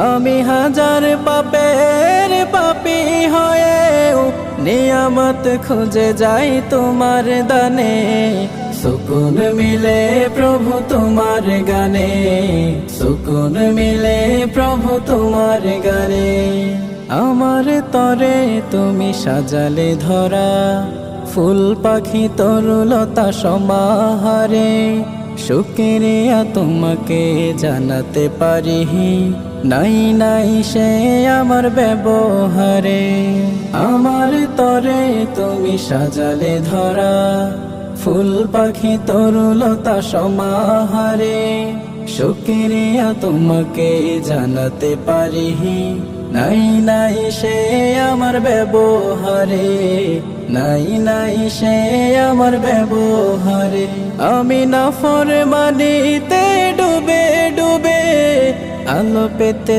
আমি হাজার পাপের পাপী হয়েও নিয়ামত খুঁজে যাই তোমার দানে। সুকুন মিলে প্রভু তোমার গানে, সুকুন মিলে প্রভু তোমার গানে। আমার তরে তুমি সাজালে ধরা, ফুল পাখি তরুলতা সমাহারে। শুকরিয়া তোমাকে জানাতে পারি, নাই নাই সে আমার ব্যবহারে। আমার তরে তুমি সাজালে ধরা, ফুল পাখি তরুলতা সমাহারে। শুকরিয়া তোমাকে জানাতে পারি, নাই নাই সে আমার ব্যবহারে, নাই নাই সে আমার ব্যবহারে। আমি নাফরমানিতে ডুবে ডুবে আলো পেতে